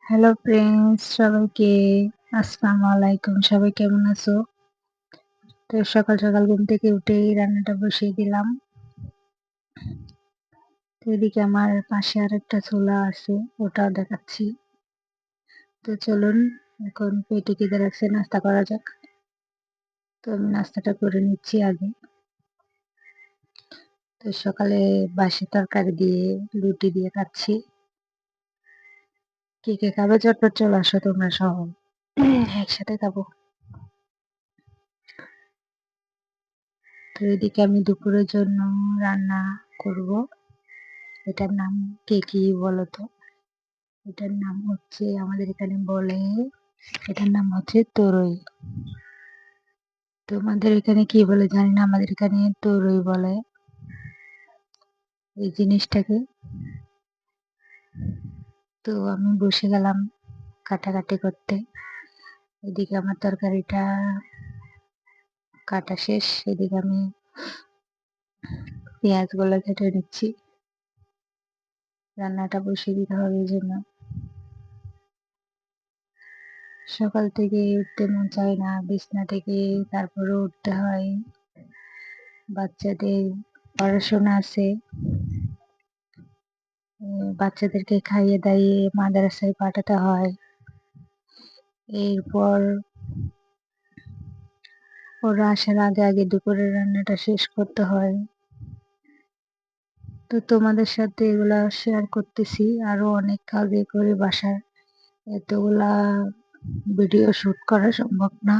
Hello friends, সবাইকে আসসালামু আলাইকুম। সবাই কেমন আছো? তো সকাল সকাল ঘুম থেকে উঠেই রান্নাটা বসিয়ে দিলাম। তো এদিকে আমার পাশে আরেকটা চুলা আছে, ওটাও দেখাচ্ছি। তো চলুন, এখন পেটে খিদে লাগছে, নাস্তা করা যাক। তো আমি নাস্তাটা করে নিচ্ছি আগে। তো সকালে বাসি তরকারি দিয়ে রুটি দিয়ে খাচ্ছি। কে কে খাবে চটপট চলে আসো তোমরা সহ, একসাথে খাবো। তো এদিকে আমি দুপুরের জন্য রান্না করব। এটার নাম কি বলো তো? এটার নাম হচ্ছে, আমাদের এখানে বলে, এটার নাম হচ্ছে তরই। তোমাদের এখানে কি বলে জানি না, আমাদের এখানে তরই বলে এই জিনিসটাকে। তো আমি বসে গেলাম কাটাকাটি করতে। এদিকে আমার তরকারিটা কাটা শেষ, এদিকে আমি পেঁয়াজ গুলো কেটে নিচ্ছি। রান্নাটা বসিয়ে দিতে হবে এই জন্য। সকাল থেকে উঠতে মন চায় না বিছনা থেকে, তারপরে উঠতে হয়। বাচ্চাদের পড়াশোনা আছে, বাচ্চাদেরকে খাইয়ে দাইয়ে মাদ্রাসায় পাঠাতে হয়। এরপর ওরা আসার আগে আগে দুপুরের রান্নাটা শেষ করতে হয়। তো তোমাদের সাথে এগুলা শেয়ার করতেছি। আরো অনেক কাজে করে বাসার, এতগুলা ভিডিও শুট করা সম্ভব না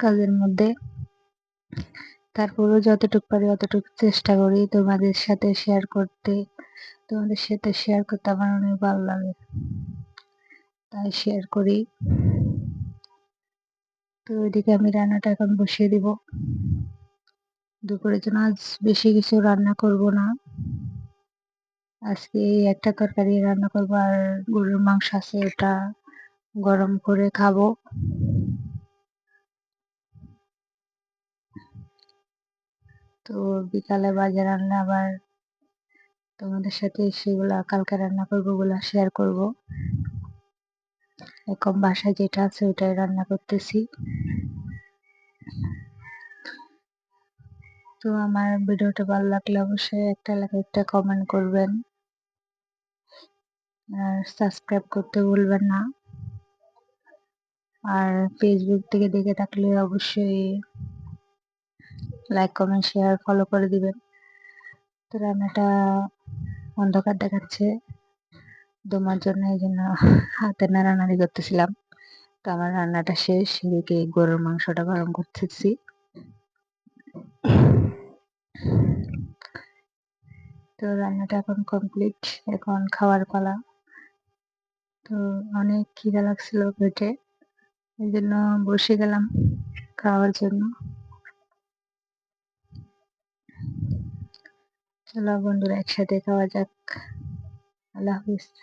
কাজের মধ্যে। তারপরেও যতটুকু পারি অতটুকু চেষ্টা করি তোমাদের সাথে শেয়ার করতে। তোমাদের সাথে শেয়ার করতে আমার অনেক ভালো লাগে, তাই শেয়ার করি। তো ওইদিকে আমি রান্নাটা এখন বসিয়ে দিব। দুপুরের জন্য আজ বেশি কিছু রান্না করব না, আজকে এই একটা তরকারি রান্না করবো, আর গরুর মাংস আছে, ওটা গরম করে খাবো। তো বিকালে বাজে রান্না আবার তোমাদের সাথে সেগুলা কালকে রান্না করবো, ওগুলা শেয়ার করব। এখন বাসায় যেটা আছে ওটাই রান্না করতেছি। তো আমার ভিডিওটা ভালো লাগলে অবশ্যই একটা লাইক একটা কমেন্ট করবেন, আর সাবস্ক্রাইব করতে ভুলবেন না। আর ফেসবুক থেকে দেখে থাকলে অবশ্যই লাইক কমেন্ট শেয়ার ফলো করে দিবেন। তো রান্নাটা অন্ধকার দেখাচ্ছে তোমার জন্য, এই জন্য হাতে নাড়ানাড়ি করতেছিলাম। তো আমার রান্নাটা শেষ, এদিকে গরুর মাংসটা গরম করতেছি। তো রান্নাটা এখন কমপ্লিট, এখন খাওয়ার পালা। তো অনেক খিদা লাগছিল পেটে, এই জন্য বসে গেলাম খাওয়ার জন্য। চলো বন্ধুরা, একসাথে খাওয়া যাক। আল্লাহ হাফিজ।